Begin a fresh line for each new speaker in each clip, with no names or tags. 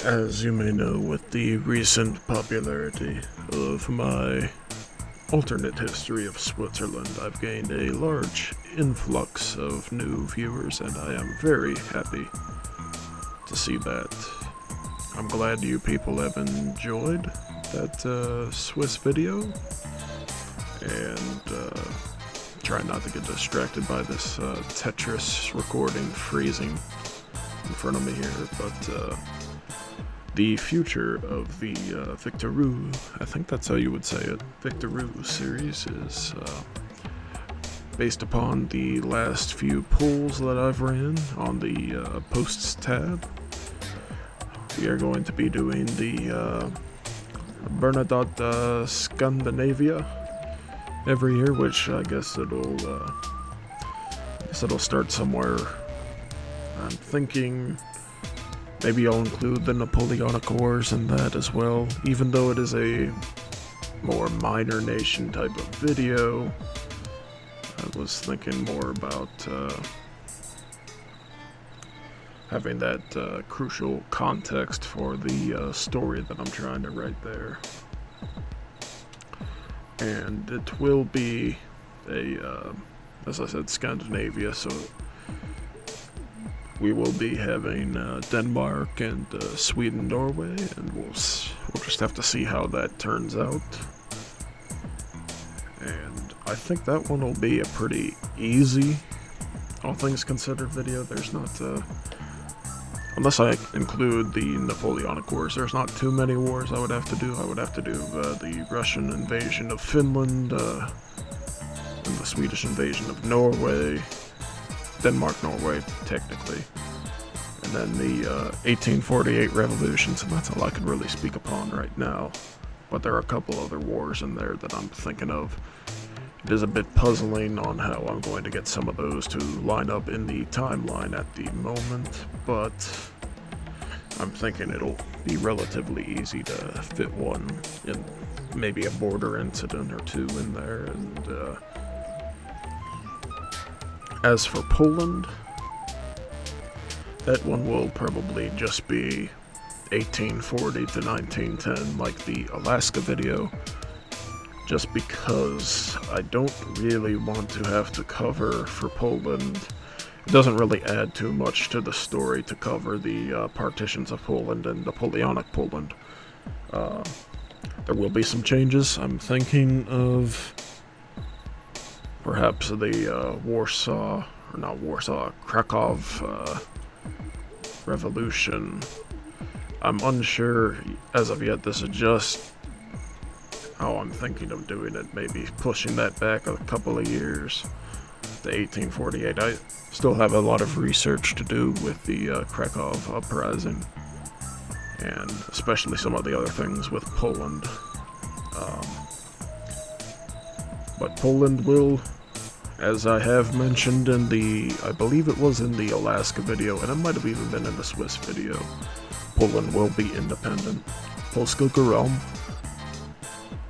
As you may know, with the recent popularity of my alternate history of Switzerland, I've gained a large influx of new viewers, and I am very happy to see that. I'm glad you people have enjoyed that Swiss video, and try not to get distracted by this Tetris recording freezing in front of me here, but the future of the Victoroo, I think that's how you would say it, Victoroo series is based upon the last few polls that I've ran on the posts tab. We are going to be doing the Bernadotte Scandinavia every year, which I guess it'll start somewhere. I'm thinking maybe I'll include the Napoleonic Wars in that as well, even though it is a more minor nation type of video. I was thinking more about having that crucial context for the story that I'm trying to write there. And it will be as I said, Scandinavia, so we will be having Denmark and Sweden, Norway, and we'll just have to see how that turns out. And I think that one will be a pretty easy, all things considered, video. There's not, unless I include the Napoleonic Wars, there's not too many wars I would have to do. I would have to do the Russian invasion of Finland, and the Swedish invasion of Norway, Denmark, Norway, technically, and then the 1848 revolutions, and that's all I could really speak upon right now. But there are a couple other wars in there that I'm thinking of. It is a bit puzzling on how I'm going to get some of those to line up in the timeline at the moment, but I'm thinking it'll be relatively easy to fit one in, maybe a border incident or two in there. And as for Poland, that one will probably just be 1840 to 1910, like the Alaska video, just because I don't really want to have to cover for Poland. It doesn't really add too much to the story to cover the partitions of Poland and Napoleonic Poland. There will be some changes. I'm thinking of perhaps the Krakow Revolution. I'm unsure as of yet. This is just how I'm thinking of doing it, maybe pushing that back a couple of years to 1848. I still have a lot of research to do with the Krakow uprising, and especially some of the other things with Poland. But Poland will, as I have mentioned in I believe it was in the Alaska video, and it might have even been in the Swiss video, Poland will be independent. Polska Górą.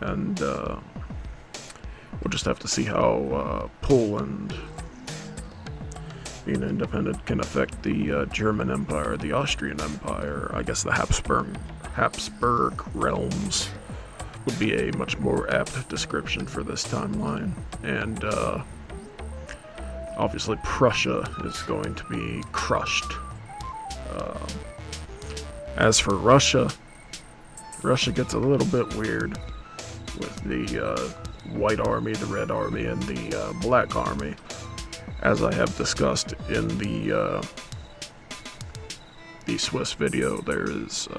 And we'll just have to see how Poland being independent can affect the German Empire, the Austrian Empire. I guess the Habsburg realms would be a much more apt description for this timeline. And obviously Prussia is going to be crushed. As for Russia gets a little bit weird with the White Army, the Red Army, and the Black Army, as I have discussed in the Swiss video. There is,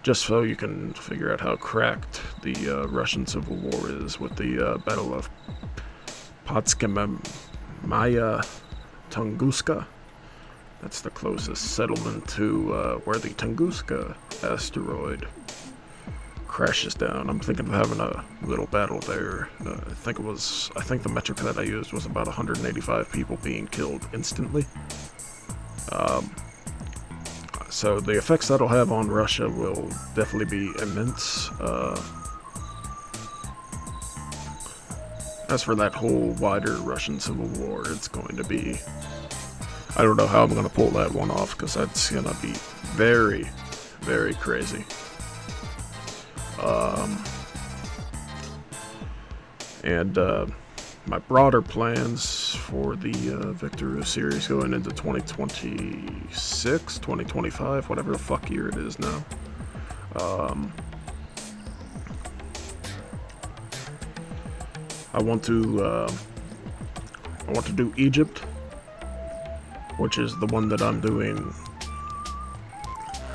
just so you can figure out how cracked the Russian Civil War is, with the Battle of Maya Tunguska. That's the closest settlement to where the Tunguska asteroid crashes down. I'm thinking of having a little battle there. I think the metric that I used was about 185 people being killed instantly. So the effects that'll have on Russia will definitely be immense. as for that whole wider Russian Civil War, it's going to be... I don't know how I'm going to pull that one off, because that's going to be very, very crazy. My broader plans for the Victor series going into 2026, 2025, whatever the fuck year it is now. I want to do Egypt, which is the one that I'm doing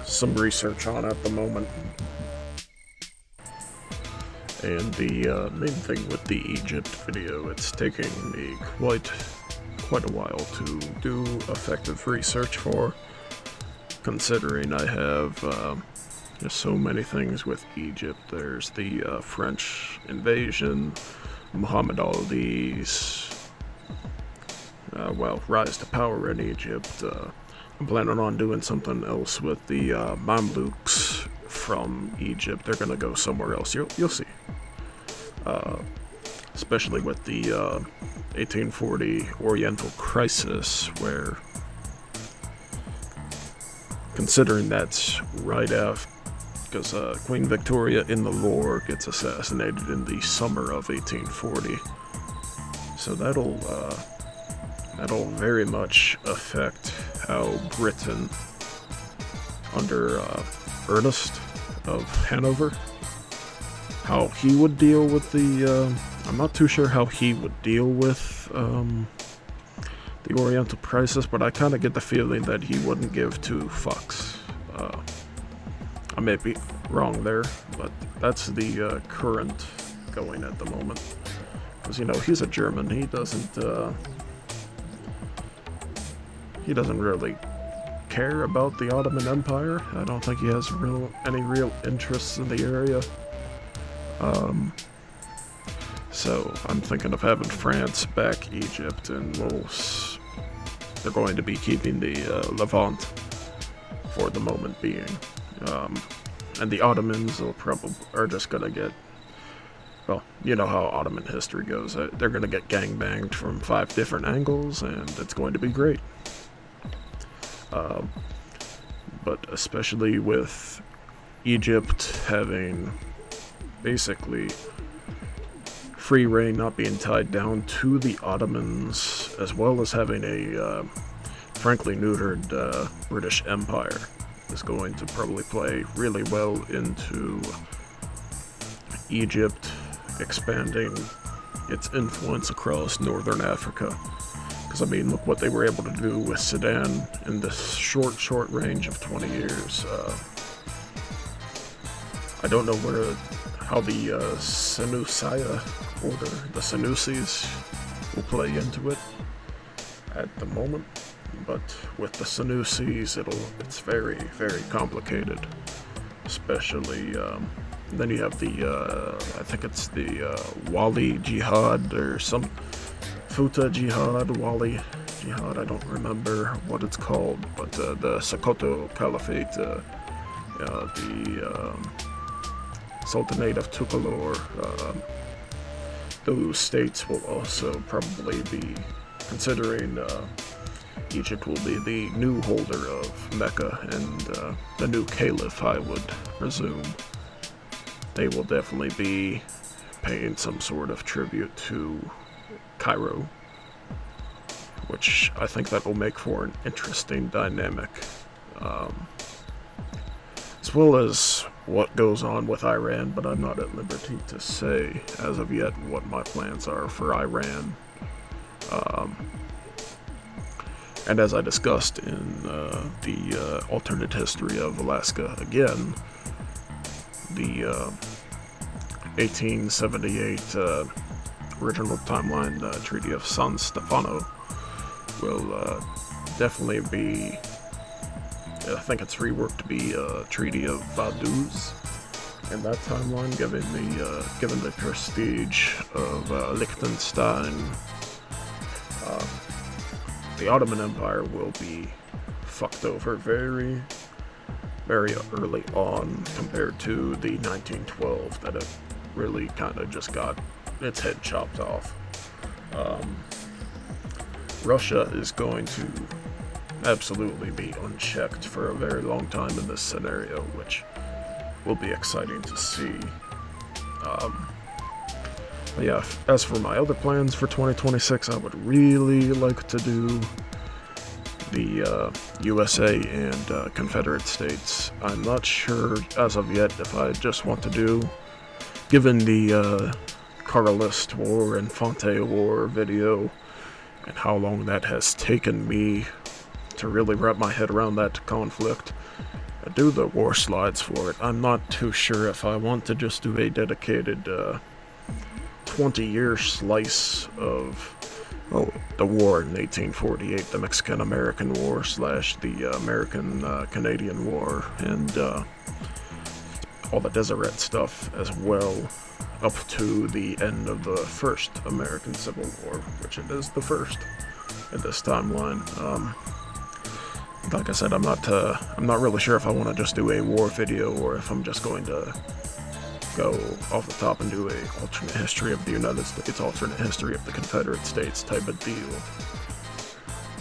some research on at the moment. And the main thing with the Egypt video, it's taking me quite a while to do effective research for, considering I have just so many things with Egypt. There's the French invasion, Muhammad Ali's rise to power in Egypt. I'm planning on doing something else with the Mamluks from Egypt. They're gonna go somewhere else. You'll see. Especially with the 1840 Oriental Crisis, where, considering that's right after, because Queen Victoria in the lore gets assassinated in the summer of 1840, so that'll very much affect how Britain, under Ernest of Hanover, how he would deal with the, I'm not too sure how he would deal with the Oriental Crisis, but I kind of get the feeling that he wouldn't give two fucks. I may be wrong there, but that's the current going at the moment. Because, you know, he's a German, he doesn't really care about the Ottoman Empire. I don't think he has any real interests in the area. So I'm thinking of having France back Egypt, and they're going to be keeping the Levant for the moment being. And the Ottomans are just gonna get, well, you know how Ottoman history goes. They're gonna get gangbanged from 5 different angles, and it's going to be great. But especially with Egypt having basically free reign, not being tied down to the Ottomans, as well as having a frankly neutered British Empire, is going to probably play really well into Egypt expanding its influence across northern Africa. Because, I mean, look what they were able to do with Sudan in this short range of 20 years. I don't know how the Senusaya order, the Senussis, will play into it at the moment. But with the Senussis, it's very, very complicated. Especially, then you have the, I think it's the Wali Jihad, or some Futa Jihad, Wali Jihad, I don't remember what it's called, but the Sokoto Caliphate, the Sultanate of Tukalor, those states will also probably be, considering Egypt will be the new holder of Mecca and the new caliph, I would presume. They will definitely be paying some sort of tribute to Cairo, which I think that will make for an interesting dynamic, as well as what goes on with Iran, but I'm not at liberty to say as of yet what my plans are for Iran. And as I discussed in the alternate history of Alaska, again, the 1878 original timeline Treaty of San Stefano will definitely be, I think it's reworked to be a Treaty of Vaduz in that timeline, given the prestige of Liechtenstein. The Ottoman Empire will be fucked over very, very early on compared to the 1912 that it really kind of just got its head chopped off. Russia is going to absolutely be unchecked for a very long time in this scenario, which will be exciting to see. But yeah, as for my other plans for 2026, I would really like to do the USA and Confederate States. I'm not sure as of yet if I just want to do, given the Carlist War and Fonte War video, and how long that has taken me to really wrap my head around that conflict, and do the war slides for it. I'm not too sure if I want to just do a dedicated 20-year slice of the war in 1848, the Mexican-American War / the American-Canadian War, and all the Deseret stuff as well, up to the end of the first American Civil War, which it is the first in this timeline. Like I said, I'm not really sure if I want to just do a war video or if I'm just going to go off the top and do a alternate history of the United States, alternate history of the Confederate States type of deal.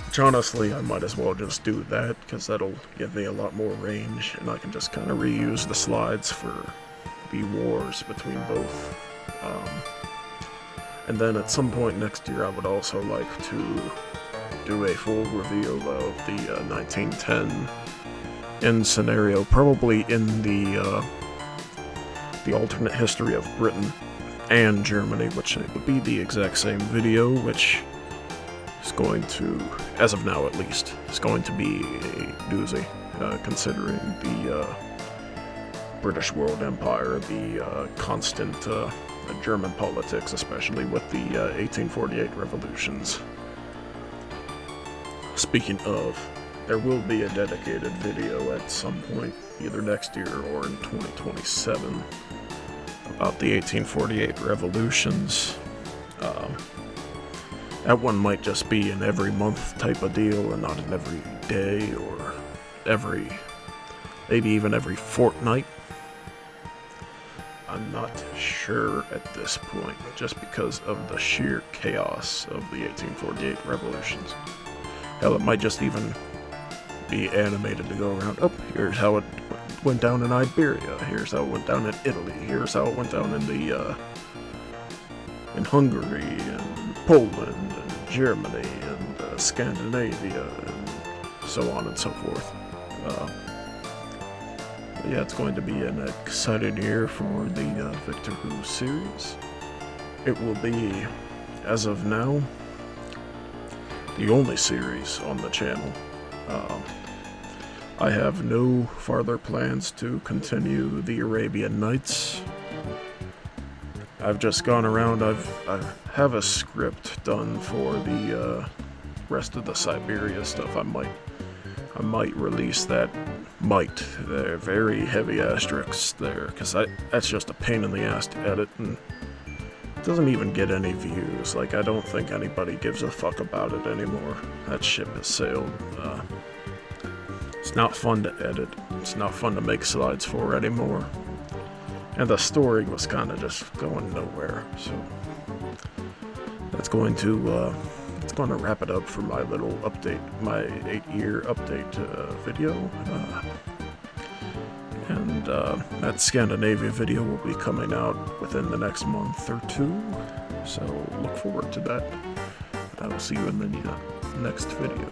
Which honestly, I might as well just do that, because that'll give me a lot more range, and I can just kind of reuse the slides for the wars between both. And then at some point next year, I would also like to do a full reveal of the 1910 end scenario, probably in the alternate history of Britain and Germany, which would be the exact same video, which is going to, as of now at least, is going to be a doozy, considering the British World Empire, the constant German politics, especially with the 1848 revolutions. Speaking of, there will be a dedicated video at some point, either next year or in 2027, about the 1848 revolutions. That one might just be an every month type of deal and not an every day or maybe even every fortnight. I'm not sure at this point, just because of the sheer chaos of the 1848 revolutions. Hell, it might just even be animated to go around. Oh, here's how it went down in Iberia. Here's how it went down in Italy. Here's how it went down in in Hungary and Poland and Germany and Scandinavia and so on and so forth. Yeah, it's going to be an exciting year for the Victor Who series. It will be, as of now, the only series on the channel. I have no farther plans to continue the Arabian Nights. I've just gone around, I have a script done for the rest of the Siberia stuff. I might release that. They're very heavy asterisks there, because that's just a pain in the ass to edit, and it doesn't even get any views. Like, I don't think anybody gives a fuck about it anymore. That ship has sailed. It's not fun to edit. It's not fun to make slides for anymore. And the story was kind of just going nowhere, so that's going to wrap it up for my little update, my 8-year update video. And that Scandinavia video will be coming out within the next month or two, so look forward to that. I will see you in the next video.